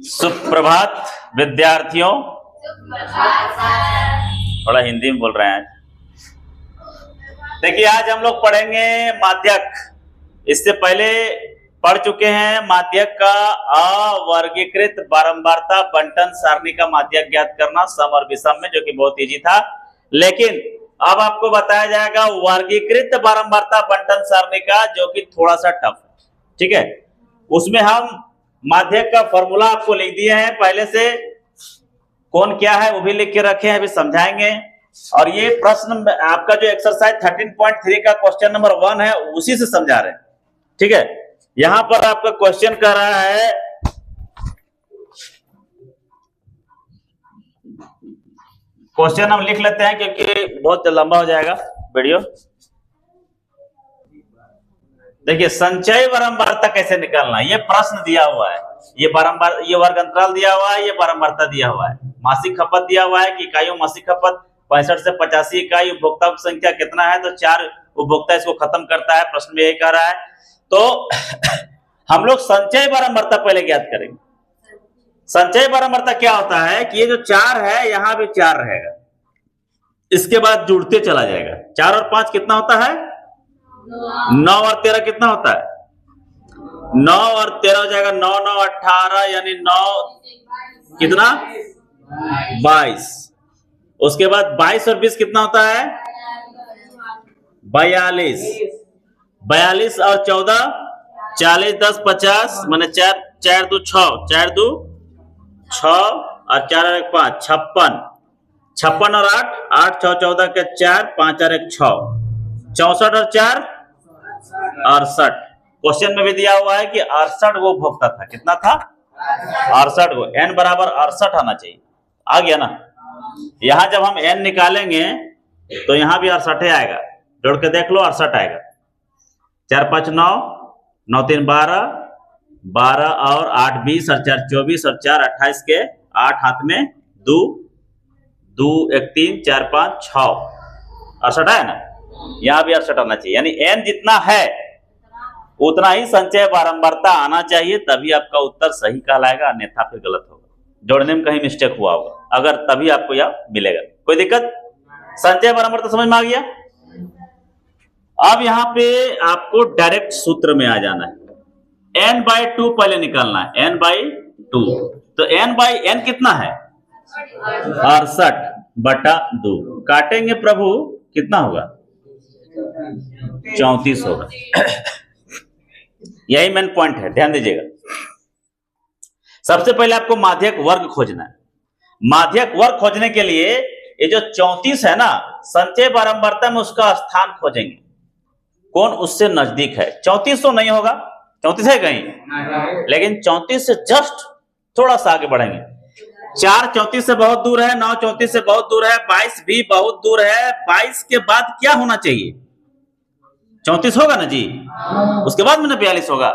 सुप्रभात विद्यार्थियों। थोड़ा हिंदी में बोल रहे हैं। देखिए, आज हम लोग पढ़ेंगे माध्यक। इससे पहले पढ़ चुके हैं माध्यक का अवर्गीकृत बारंबारता बंटन सारणी का माध्यक ज्ञात करना सम और विषम में, जो कि बहुत इजी था। लेकिन अब आपको बताया जाएगा वर्गीकृत बारंबारता बंटन सारणी का, जो कि थोड़ा सा टफ है। ठीक है, उसमें हम माध्यक का फॉर्मूला आपको लिख दिए हैं पहले से, कौन क्या है वो भी लिख के रखे हैं, अभी समझाएंगे। और ये प्रश्न आपका जो एक्सरसाइज 13.3 का क्वेश्चन नंबर 1 है, उसी से समझा रहे हैं। ठीक है, यहां पर आपका क्वेश्चन कर रहा है क्वेश्चन हम लिख लेते हैं क्योंकि बहुत लंबा हो जाएगा वीडियो। देखिए, संचय बारंबारता कैसे निकालना, ये प्रश्न दिया हुआ है। ये बारंबार, ये वर्ग अंतराल दिया हुआ है, ये बारंबारता दिया हुआ है। मासिक खपत दिया हुआ है कि इकाइयों मासिक खपत 65 से 85 इकाई। उपभोक्ता की संख्या कितना है, तो 4 उपभोक्ता इसको खत्म करता है। प्रश्न में यही कह रहा है। तो हम लोग संचय बारंबारता पहले ज्ञात करेंगे। संचय बारंबारता क्या होता है कि ये जो 4 है, यहां भी 4 रहेगा, इसके बाद जुड़ते चला जाएगा। 4 और 5 कितना होता है, 9 और 13 कितना होता है, 9 और 13 हो जाएगा 9 9 18, यानी 9 कितना 22। उसके बाद 22 और 20 कितना होता है 42। 42 और 14 40, 10 50, माने 4 4 2 6, 4 2 6 और 4 और 1 5, 56। 56 और 8 8 6 14 के 4, 5 और 1 6, 64 और 4 68। क्वेश्चन में भी दिया हुआ है कि 68 वो उपभोक्ता था। कितना था 68 को, n बराबर 68 आना चाहिए। आ गया ना। यहां जब हम n निकालेंगे तो यहां भी 68 आएगा। जोड़ के देख लो, 68 आएगा। 4 5 9, 9 3 12, 12 और 8 20 और 4 24 और 4 28 के 8 हाथ में 2 2 1 3 4 5 6, 68 है ना। यहां भी 68 आना चाहिए, यानी n जितना है उतना ही संचय बारंबारता आना चाहिए, तभी आपका उत्तर सही कहलाएगा, अन्यथा फिर गलत होगा। जोड़ने में कहीं मिस्टेक हुआ होगा, अगर तभी आपको यह मिलेगा। कोई दिक्कत? संचय बारंबारता समझ में आ गया। अब यहां पे आपको डायरेक्ट सूत्र में आ जाना है। n/2 पहले निकालना है, n/2। तो n/n कितना है 68/2। काटेंगे प्रभु, कितना होगा 34 होगा। यही मेन पॉइंट है, ध्यान दीजिएगा। सबसे पहले आपको माध्यक वर्ग खोजना है। माध्यक वर्ग खोजने के लिए ये जो 34 है ना, संचय बारंबारता में उसका स्थान खोजेंगे, कौन उससे नजदीक है। 34 तो नहीं होगा, 34 है कहीं, लेकिन 34 से जस्ट थोड़ा सा आगे बढ़ेंगे। 4 34 से बहुत दूर है, 9 34 से बहुत दूर है, 22 भी बहुत दूर है। 22 के बाद क्या होना चाहिए 34 होगा ना जी, उसके बाद में 42 होगा।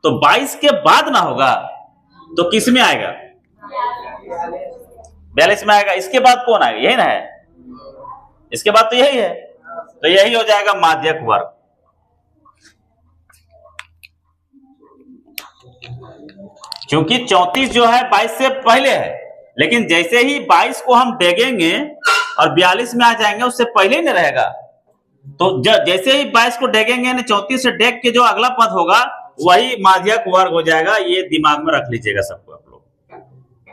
तो 22 के बाद ना होगा तो किस में आएगा 42 में आएगा। इसके बाद कौन आएगा, यही ना है, इसके बाद तो यही है। तो यही हो जाएगा माध्यक वर्ग। क्योंकि 34 जो है 22 से पहले है, लेकिन जैसे ही 22 को हम डेगेंगे और 42 में आ जाएंगे, उससे पहले ही नहीं रहेगा। तो जैसे ही 22 को डेगेंगे, 34 से डेग के जो अगला पद होगा वही माध्यक वर्ग हो जाएगा। ये दिमाग में रख लीजिएगा सबको आप लोग,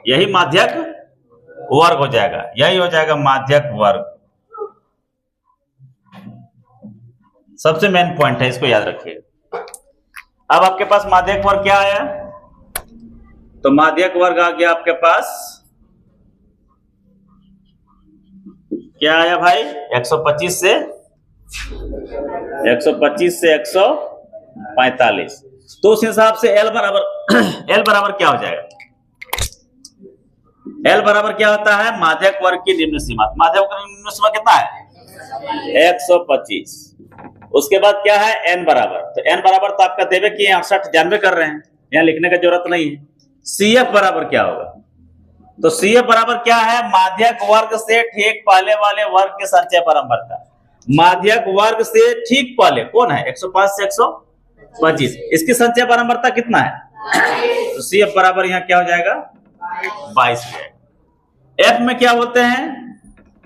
यही माध्यक वर्ग हो जाएगा, यही हो जाएगा माध्यक वर्ग। सबसे मेन पॉइंट है, इसको याद रखिएगा। अब आपके पास माध्यक वर्ग क्या आया, तो माध्यक वर्ग आ गया आपके पास, क्या आया भाई 125 से 145। तो उस हिसाब से L बराबर क्या हो जाएगा, L बराबर क्या होता है माध्यक वर्ग की निम्न सीमा। माध्यक वर्ग की निम्न सीमा कितना है 125। उसके बाद क्या है n बराबर, तो n बराबर तो आपका देवे कि 68 जानबे कर रहे हैं, यहाँ लिखने की जरूरत नहीं है। CF बराबर क्या होगा, तो CF बराबर क्या है माध्यक वर्ग से ठीक पहले वाले वर्ग के संचय बारंबारता। माध्यक वर्ग से ठीक पहले कौन है 105 से 100 25। इसकी संचय बारंबारता कितना है? तो CF बराबर यहाँ क्या हो जाएगा? 22 हो जाएगा। F में क्या बोलते हैं?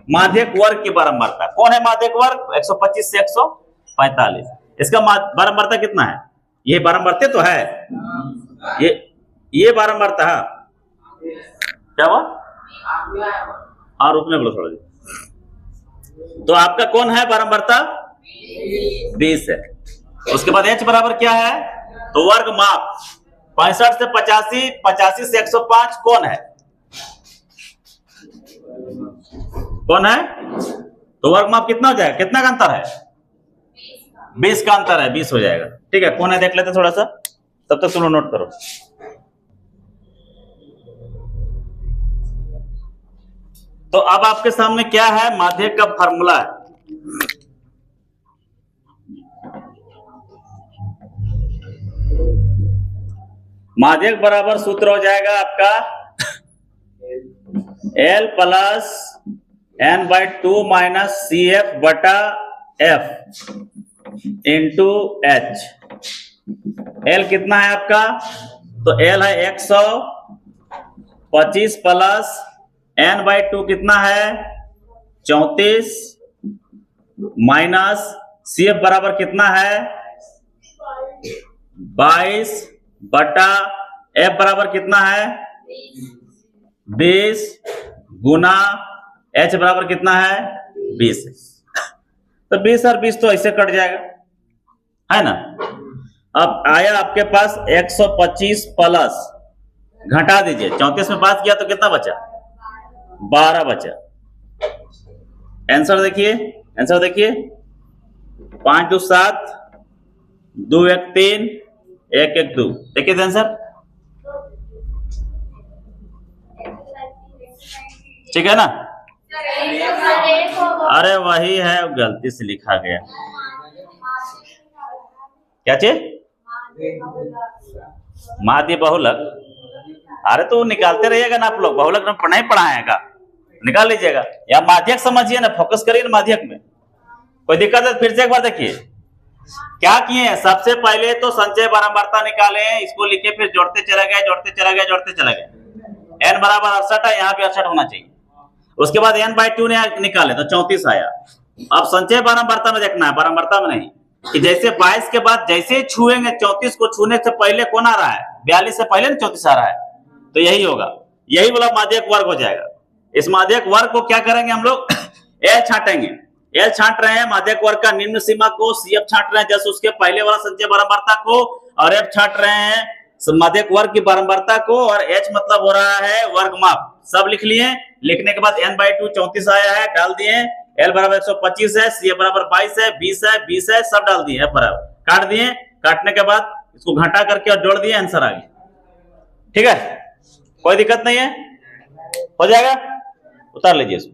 माध्यक वर्ग की बारंबारता। कौन है माध्यक वर्ग? 125 से 145। इसका बारंबारता कितना है? ये बारंबारता तो है, ये बारंबारता है। क्या हुआ? हाँ रुकने बोलो थोड़ा जी। तो आपका कौन है बारंबारता? 20 है। उसके बाद H बराबर क्या है? तो वर्ग माप 65 से 85, 85 से 105 कौन है? कौन है? तो वर्ग माप कितना हो जाएगा? कितना का अंतर है? 20 का अंतर है, 20 हो जाएगा। ठीक है, कौन है देख लेते थोड़ा सा, तब तक तुम लोग नोट करो। तो अब आपके सामने क्या है? माध्यक का फार्मूला है। माध्यक बराबर सूत्र हो जाएगा आपका L plus n/2 minus CF बटा F इंटू H। L कितना है आपका? तो L है 125 प्लस n/2 कितना है? 34 माइनस CF बराबर कितना है? 22 बटा F बराबर कितना है? 20 गुना H बराबर कितना है? 20। तो 20 और 20 तो ऐसे कट जाएगा, है ना। अब आया आपके पास 125 प्लस, घटा दीजिए, 34 में 5 किया तो कितना बचा? 12 बचा। आंसर देखिए, आंसर देखिए, 5 2 7, 2 1 3, 1 1 2। देखिए आंसर, ठीक है ना। अरे वही है, गलती से लिखा गया। क्या चीज? माध्य बहुलक। अरे तो निकालते रहिएगा ना आप लोग, बहुलक में नहीं पढ़ाएगा, निकाल लीजिएगा। या माध्यक समझिए ना, फोकस करिए ना माध्यक में। कोई दिक्कत है? फिर से एक बार देखिए क्या किए हैं। सबसे पहले तो संचय बारंबारता निकाले, इसको लिखे, फिर जोड़ते चले गए, जोड़ते चले गए, जोड़ते चले गए। n बराबर 68 है, यहाँ पे 68 होना चाहिए। उसके बाद n/2 ने निकाले तो 34 आया। अब संचय बारंबारता में देखना है, बारंबारता में नहीं, कि जैसे 22 के बाद जैसे छुएंगे, 34 को छूने से पहले कौन आ रहा है? 42 से पहले ना 34 आ रहा है, तो यही होगा, यही वाला माध्यक वर्ग हो जाएगा। इस माध्यक वर्ग को क्या करेंगे हम लोग? L छाटेंगे। L छाट रहे हैं माध्यक वर्ग का निम्न सीमा को, CF छाट रहे हैं जैसे उसके पहले वाला संचय बारंबारता को, और F छाट रहे हैं माध्यक वर्ग की बारंबारता को, और H मतलब हो रहा है वर्ग माप। सब लिख लिए। लिखने के बाद n/2 34 आया है, डाल दिए। L बराबर 125 है, CF बराबर 22 है, 20 है, 20 है, सब डाल दिए, बराबर काट दिए। काटने के बाद इसको घटा करके और जोड़ दिए, आंसर आ गया। ठीक है, कोई दिक्कत नहीं है, हो जाएगा। उतार लीजिए इसको।